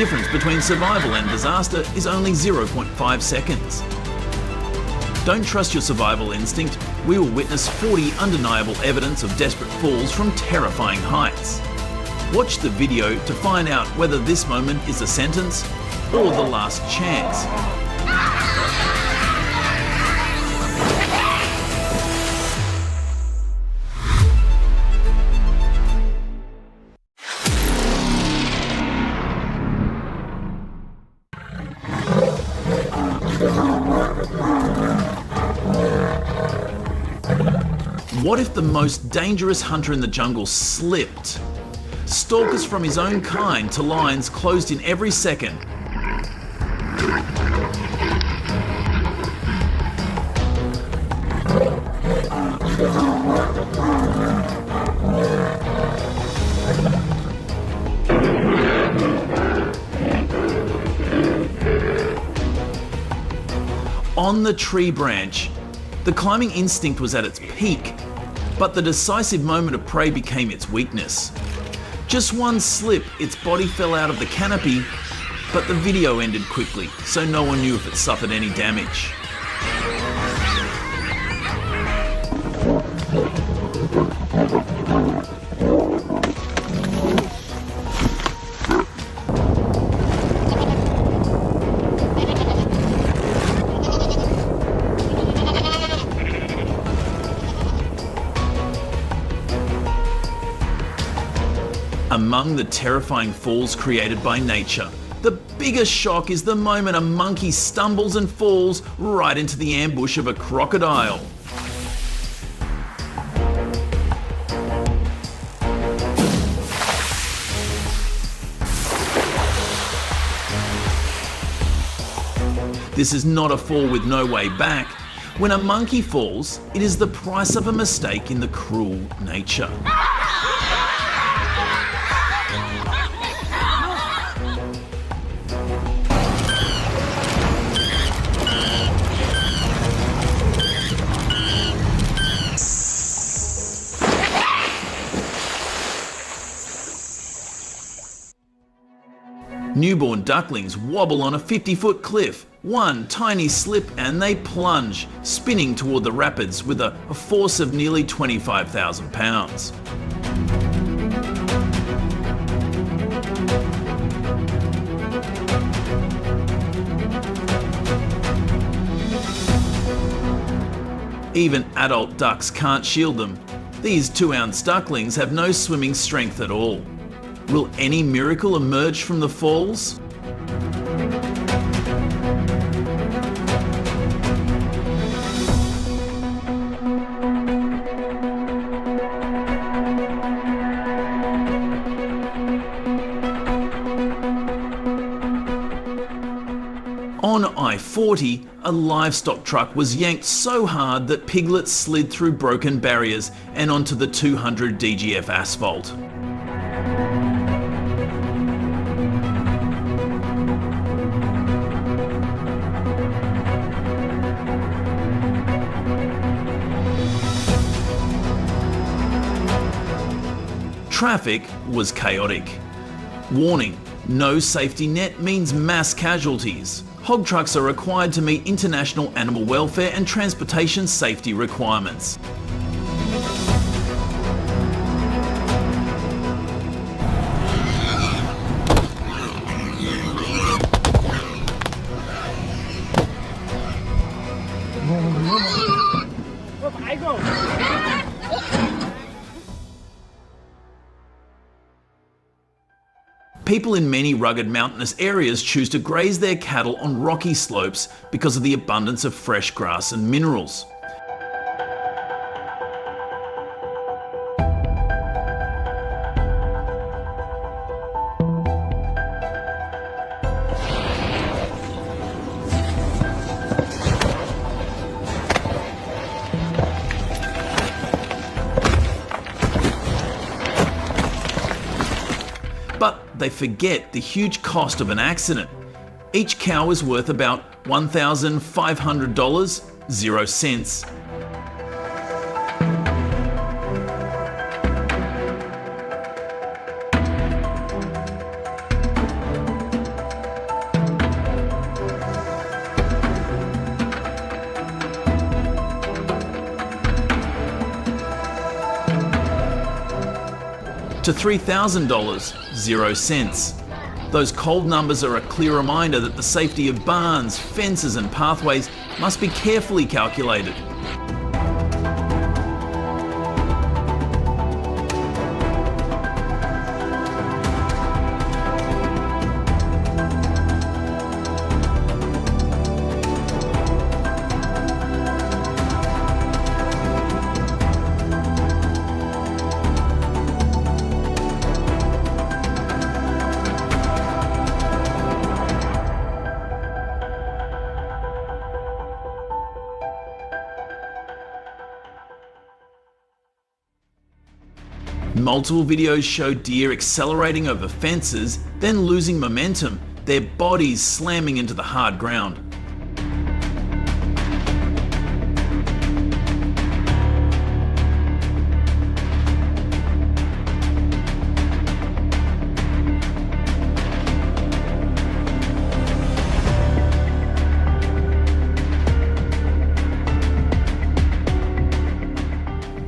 difference between survival and disaster is only 0.5 seconds. Don't trust your survival instinct. We will witness 40 undeniable evidence of desperate falls from terrifying heights. Watch the video to find out whether this moment is a sentence or the last chance. What if the most dangerous hunter in the jungle slipped? Stalkers from his own kind to lions closed in every second. On the tree branch, the climbing instinct was at its peak, but the decisive moment of prey became its weakness. Just one slip, its body fell out of the canopy, but the video ended quickly, so no one knew if it suffered any damage. Among the terrifying falls created by nature, the biggest shock is the moment a monkey stumbles and falls right into the ambush of a crocodile. This is not a fall with no way back. When a monkey falls, it is the price of a mistake in the cruel nature. Newborn ducklings wobble on a 50-foot cliff. One tiny slip and they plunge, spinning toward the rapids with a force of nearly 25,000 pounds. Even adult ducks can't shield them. These 2-ounce ducklings have no swimming strength at all. Will any miracle emerge from the falls? On I-40, a livestock truck was yanked so hard that piglets slid through broken barriers and onto the 200 DGF asphalt. Traffic was chaotic. Warning, no safety net means mass casualties. Hog trucks are required to meet international animal welfare and transportation safety requirements. People in many rugged mountainous areas choose to graze their cattle on rocky slopes because of the abundance of fresh grass and minerals. But they forget the huge cost of an accident. Each cow is worth about $1,500, 0 cents. to $3,000, 0 cents. Those cold numbers are a clear reminder that the safety of barns, fences and pathways must be carefully calculated. Multiple videos show deer accelerating over fences, then losing momentum, their bodies slamming into the hard ground.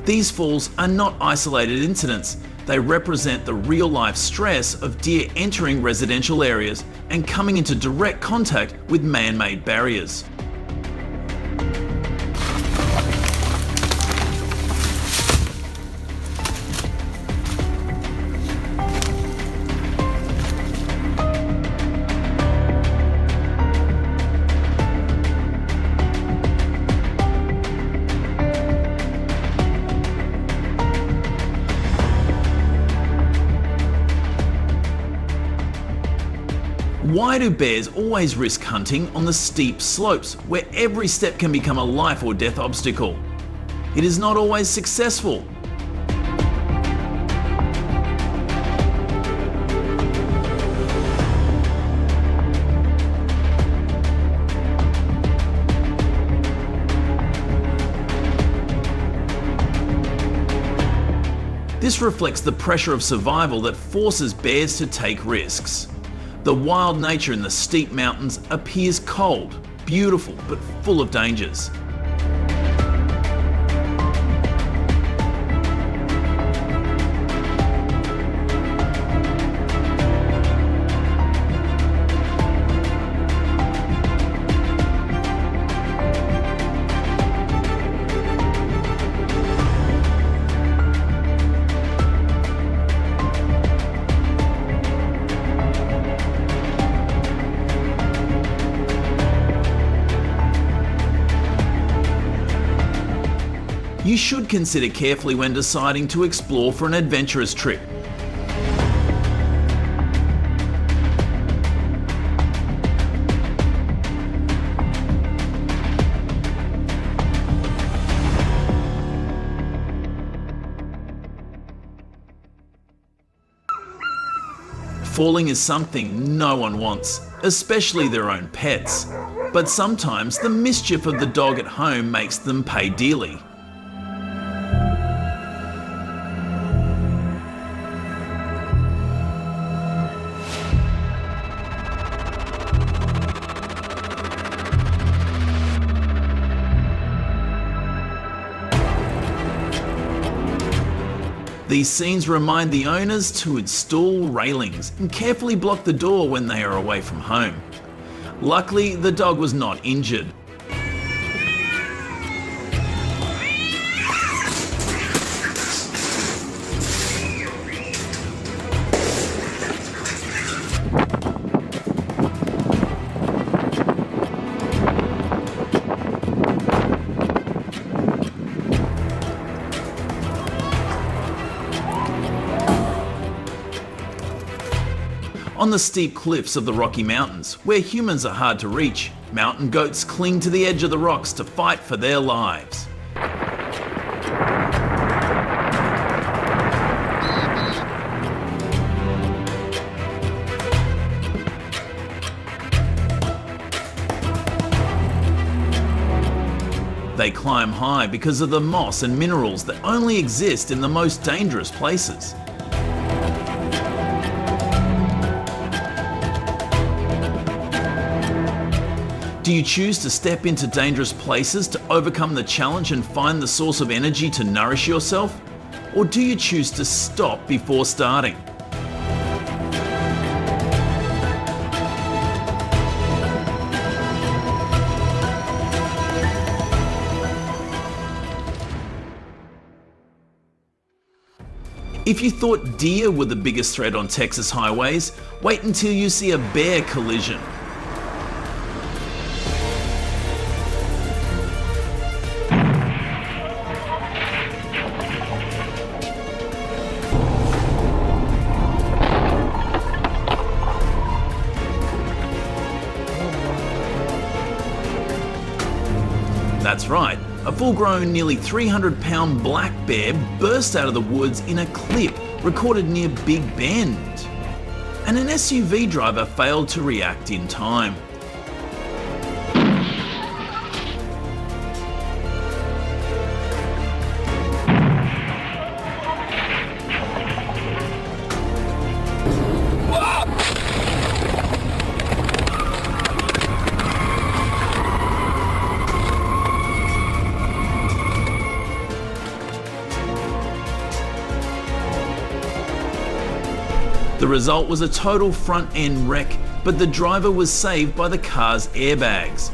These falls are not isolated incidents. They represent the real-life stress of deer entering residential areas and coming into direct contact with man-made barriers. Why do bears always risk hunting on the steep slopes where every step can become a life or death obstacle? It is not always successful. This reflects the pressure of survival that forces bears to take risks. The wild nature in the steep mountains appears cold, beautiful, but full of dangers. You should consider carefully when deciding to explore for an adventurous trip. Falling is something no one wants, especially their own pets. But sometimes the mischief of the dog at home makes them pay dearly. These scenes remind the owners to install railings and carefully block the door when they are away from home. Luckily, the dog was not injured. On the steep cliffs of the Rocky Mountains, where humans are hard to reach, mountain goats cling to the edge of the rocks to fight for their lives. They climb high because of the moss and minerals that only exist in the most dangerous places. Do you choose to step into dangerous places to overcome the challenge and find the source of energy to nourish yourself? Or do you choose to stop before starting? If you thought deer were the biggest threat on Texas highways, wait until you see a bear collision. That's right, a full-grown, nearly 300-pound black bear burst out of the woods in a clip recorded near Big Bend. And an SUV driver failed to react in time. The result was a total front-end wreck, but the driver was saved by the car's airbags.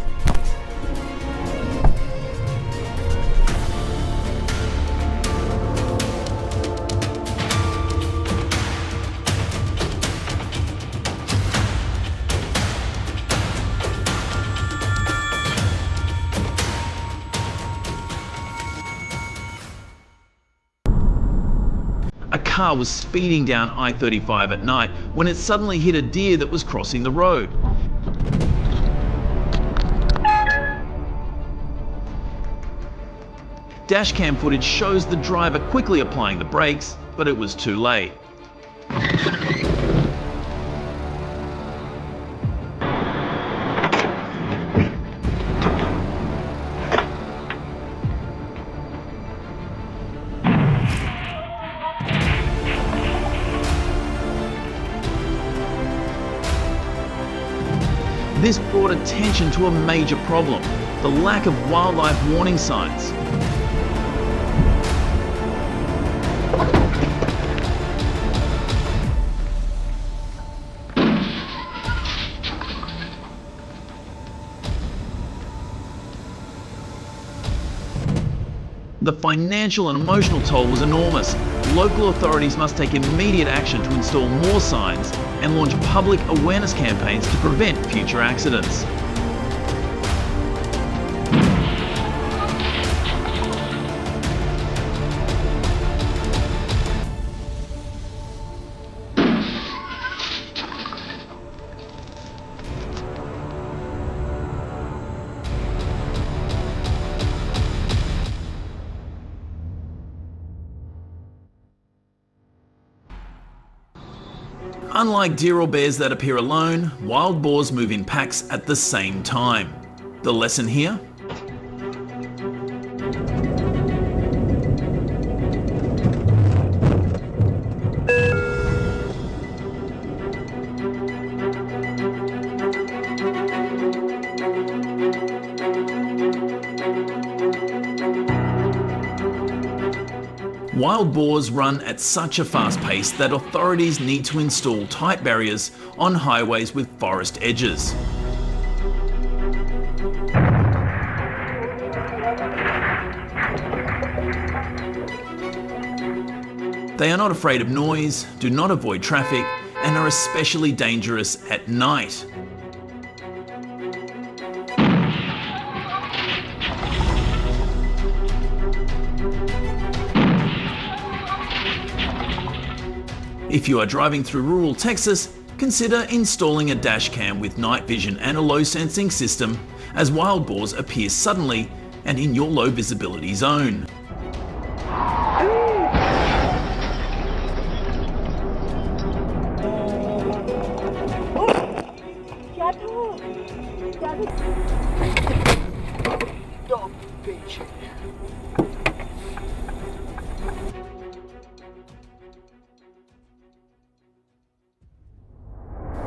A car was speeding down I-35 at night when it suddenly hit a deer that was crossing the road. Dashcam footage shows the driver quickly applying the brakes, but it was too late. This brought attention to a major problem: the lack of wildlife warning signs. The financial and emotional toll was enormous. Local authorities must take immediate action to install more signs and launch public awareness campaigns to prevent future accidents. Unlike deer or bears that appear alone, wild boars move in packs at the same time. The lesson here? Wild boars run at such a fast pace that authorities need to install tight barriers on highways with forest edges. They are not afraid of noise, do not avoid traffic, and are especially dangerous at night. If you are driving through rural Texas, consider installing a dash cam with night vision and a low sensing system, as wild boars appear suddenly and in your low visibility zone.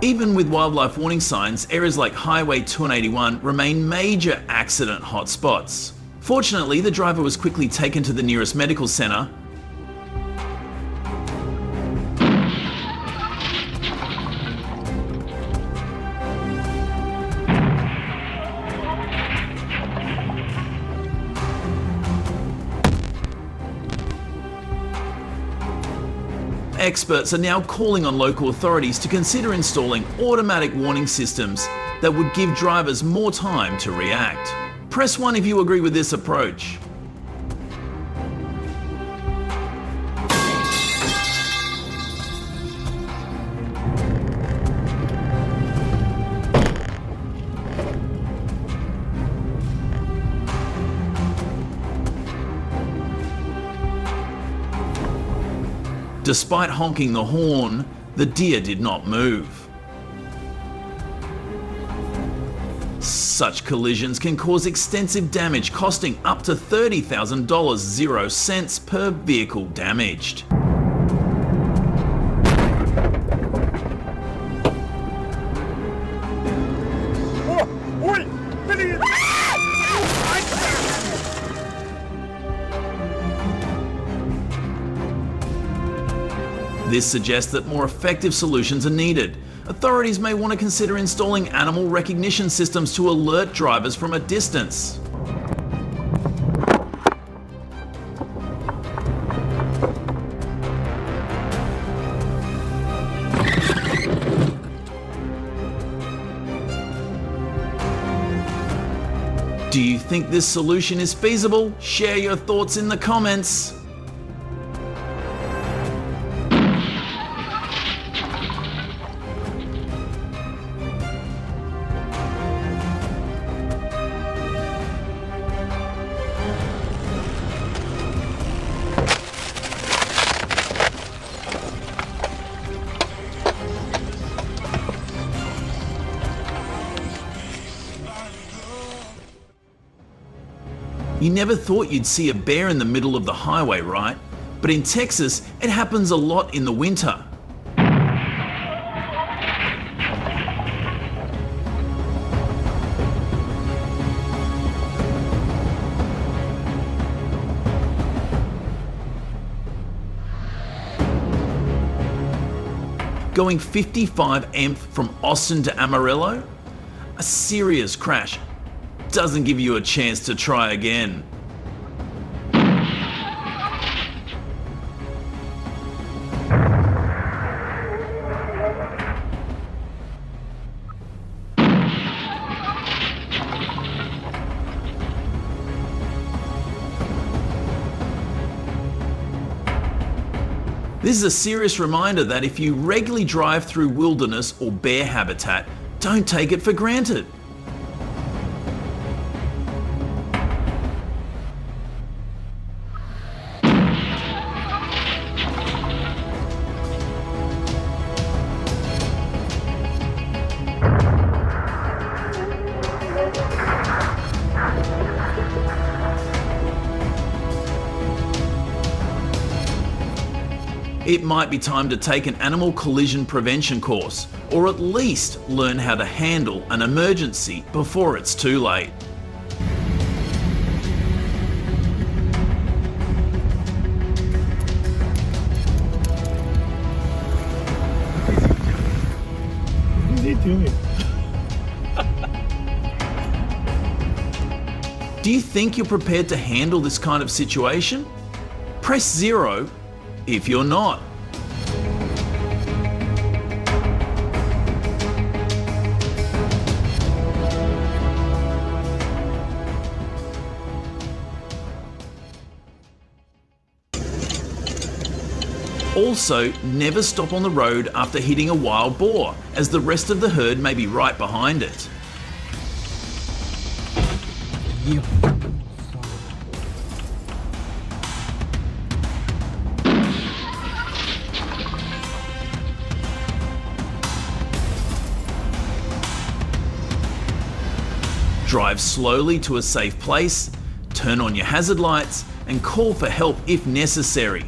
Even with wildlife warning signs, areas like Highway 281 remain major accident hotspots. Fortunately, the driver was quickly taken to the nearest medical centre, experts are now calling on local authorities to consider installing automatic warning systems that would give drivers more time to react. Press 1 if you agree with this approach. Despite honking the horn, the deer did not move. Such collisions can cause extensive damage, costing up to $30,000, 0 cents per vehicle damaged. This suggests that more effective solutions are needed. Authorities may want to consider installing animal recognition systems to alert drivers from a distance. Do you think this solution is feasible? Share your thoughts in the comments. You never thought you'd see a bear in the middle of the highway, right? But in Texas, it happens a lot in the winter. Going 55 mph from Austin to Amarillo? A serious crash. Doesn't give you a chance to try again. This is a serious reminder that if you regularly drive through wilderness or bear habitat, don't take it for granted. It might be time to take an animal collision prevention course, or at least learn how to handle an emergency before it's too late. What is he doing? Do you think you're prepared to handle this kind of situation? Press 0 if you're not. Also, never stop on the road after hitting a wild boar, as the rest of the herd may be right behind it. Drive slowly to a safe place, turn on your hazard lights, and call for help if necessary.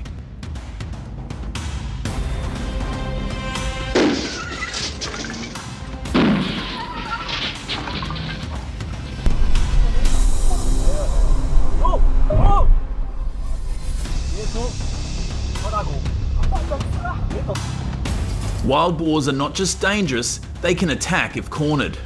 Wild boars are not just dangerous, they can attack if cornered.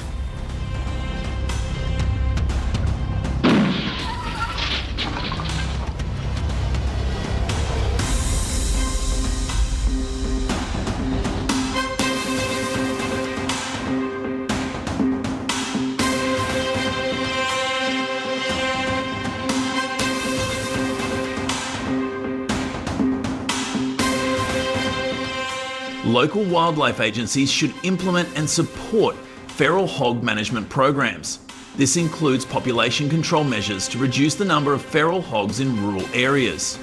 Local wildlife agencies should implement and support feral hog management programs. This includes population control measures to reduce the number of feral hogs in rural areas.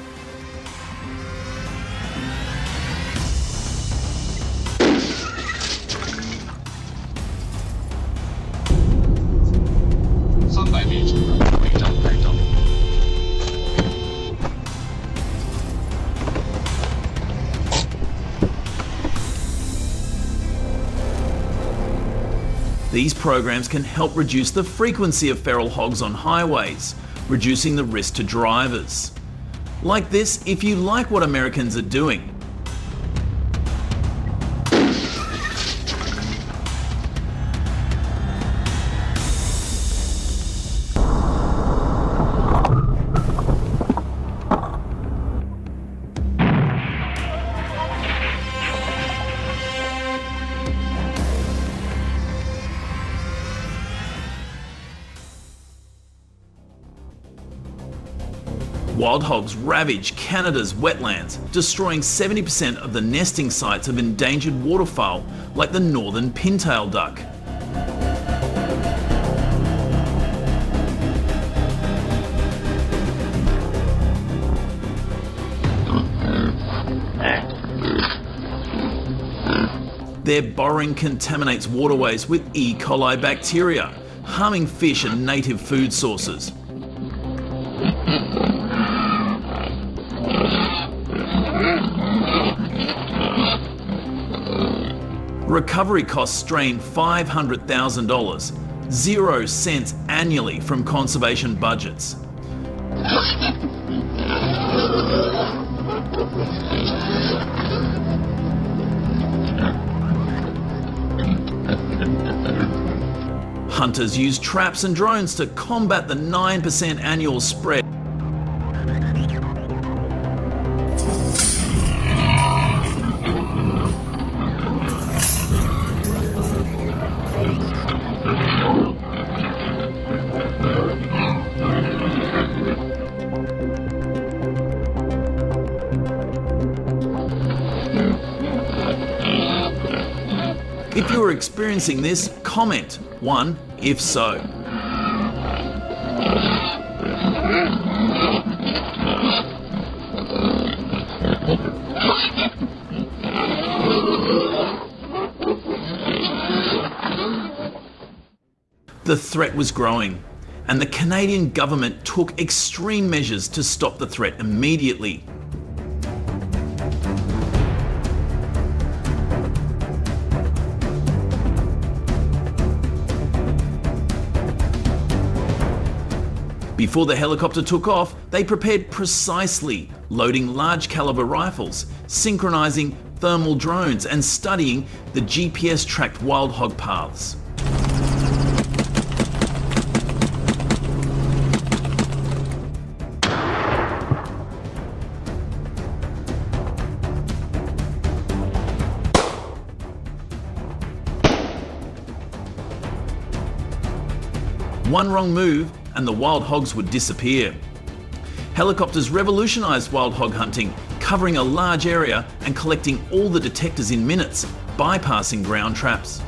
These programs can help reduce the frequency of feral hogs on highways, reducing the risk to drivers. Like this, if you like what Americans are doing. Wild hogs ravage Canada's wetlands, destroying 70% of the nesting sites of endangered waterfowl like the northern pintail duck. Their burrowing contaminates waterways with E. coli bacteria, harming fish and native food sources. Recovery costs strain $500,000, 0 cents annually from conservation budgets. Hunters use traps and drones to combat the 9% annual spread. If you are experiencing this, comment 1 if so. The threat was growing, and the Canadian government took extreme measures to stop the threat immediately. Before the helicopter took off, they prepared precisely, loading large caliber rifles, synchronizing thermal drones, and studying the GPS-tracked wild hog paths. One wrong move and the wild hogs would disappear. Helicopters revolutionised wild hog hunting, covering a large area and collecting all the detectors in minutes, bypassing ground traps.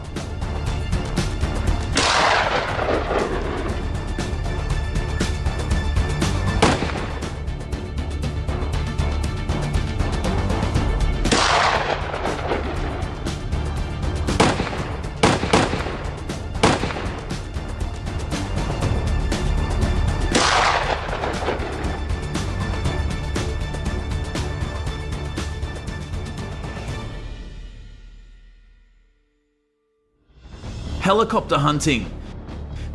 Helicopter hunting,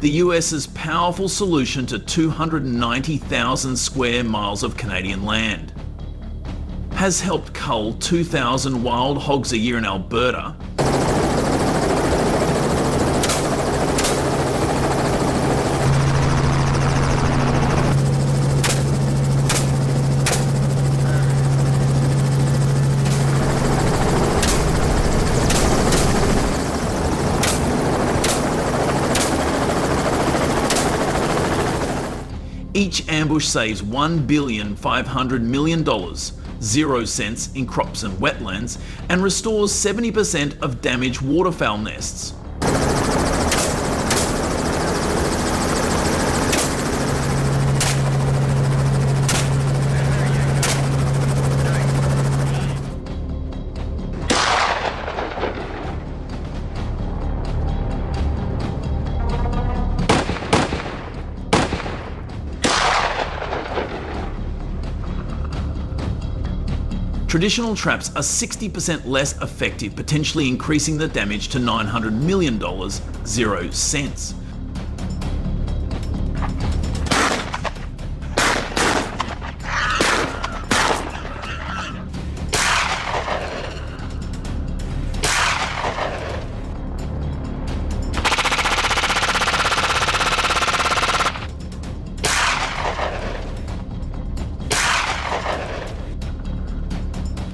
the US's powerful solution to 290,000 square miles of Canadian land, has helped cull 2,000 wild hogs a year in Alberta, each ambush saves $1.5 billion, 0 cents in crops and wetlands, and restores 70% of damaged waterfowl nests. Traditional traps are 60% less effective, potentially increasing the damage to $900 million, 0 cents.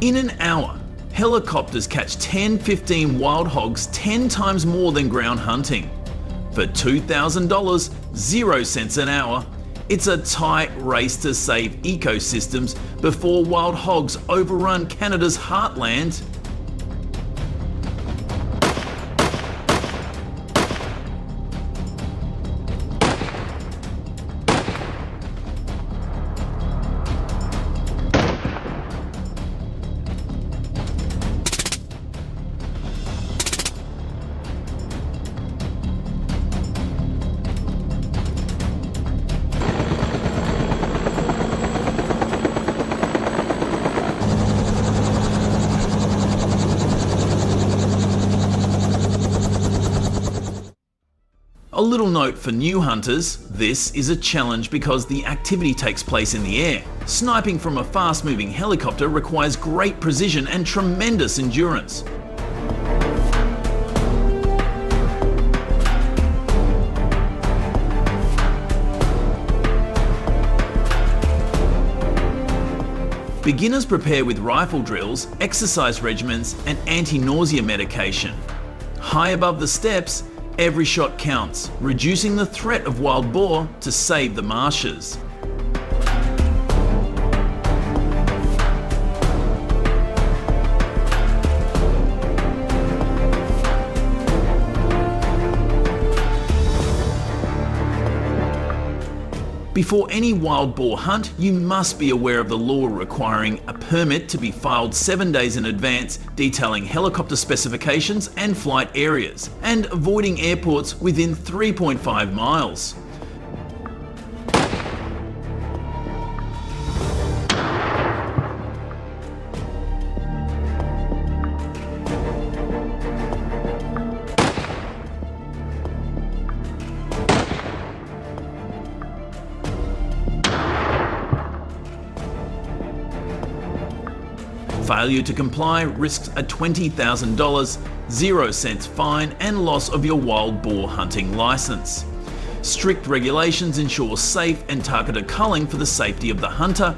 In an hour, helicopters catch 10-15 wild hogs 10 times more than ground hunting. For $2,000, 0 cents an hour, it's a tight race to save ecosystems before wild hogs overrun Canada's heartland. A little note for new hunters, this is a challenge because the activity takes place in the air. Sniping from a fast-moving helicopter requires great precision and tremendous endurance. Beginners prepare with rifle drills, exercise regimens, and anti-nausea medication. High above the steps, every shot counts, reducing the threat of wild boar to save the marshes. Before any wild boar hunt, you must be aware of the law requiring a permit to be filed 7 days in advance, detailing helicopter specifications and flight areas, and avoiding airports within 3.5 miles. Failure to comply risks a $20,000, 0 cents fine and loss of your wild boar hunting license. Strict regulations ensure safe and targeted culling for the safety of the hunter.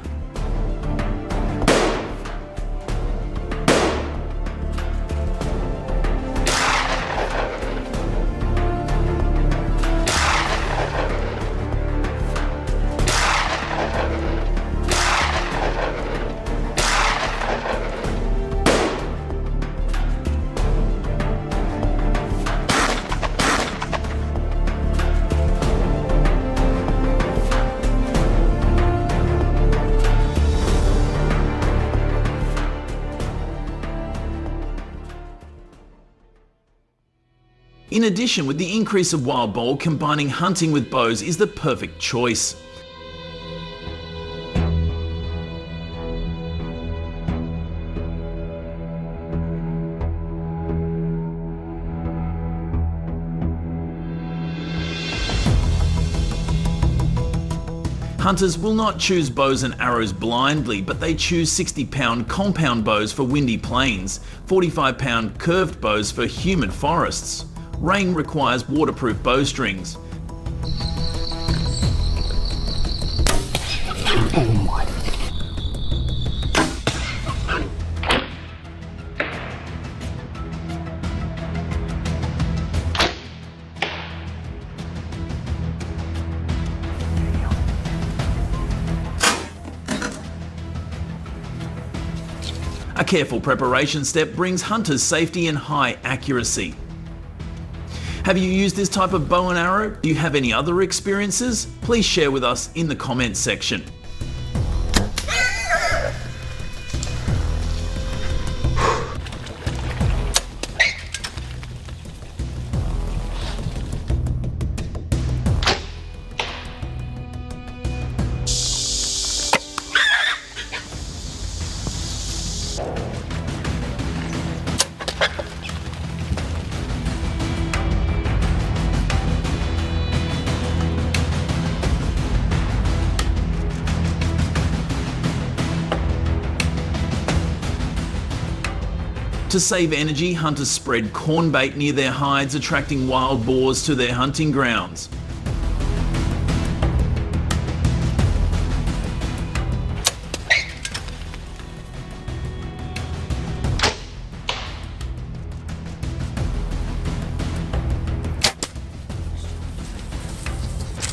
In addition, with the increase of wild boar, combining hunting with bows is the perfect choice. Hunters will not choose bows and arrows blindly, but they choose 60-pound compound bows for windy plains, 45-pound curved bows for humid forests. Rain requires waterproof bowstrings. Oh my. A careful preparation step brings hunters safety and high accuracy. Have you used this type of bow and arrow? Do you have any other experiences? Please share with us in the comments section. To save energy, hunters spread corn bait near their hides, attracting wild boars to their hunting grounds.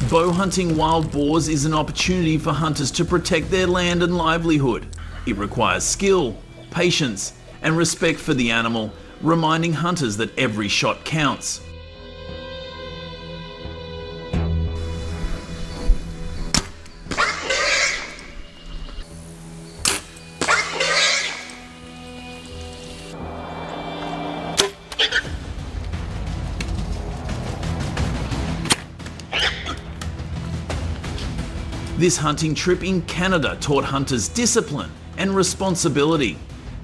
Bow hunting wild boars is an opportunity for hunters to protect their land and livelihood. It requires skill, patience, and respect for the animal, reminding hunters that every shot counts. This hunting trip in Canada taught hunters discipline and responsibility,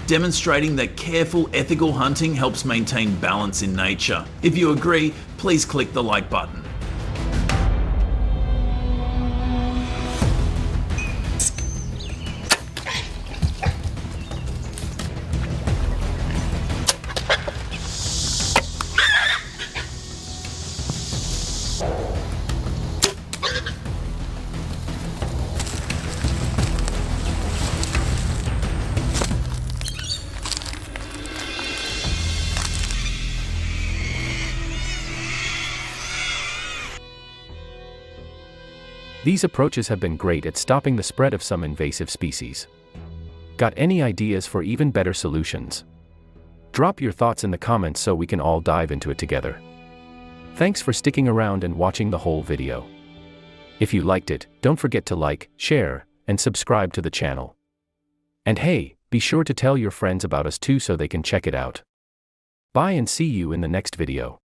demonstrating that careful, ethical hunting helps maintain balance in nature. If you agree, please click the like button. These approaches have been great at stopping the spread of some invasive species. Got any ideas for even better solutions? Drop your thoughts in the comments so we can all dive into it together. Thanks for sticking around and watching the whole video. If you liked it, don't forget to like, share, and subscribe to the channel. And hey, be sure to tell your friends about us too so they can check it out. Bye and see you in the next video.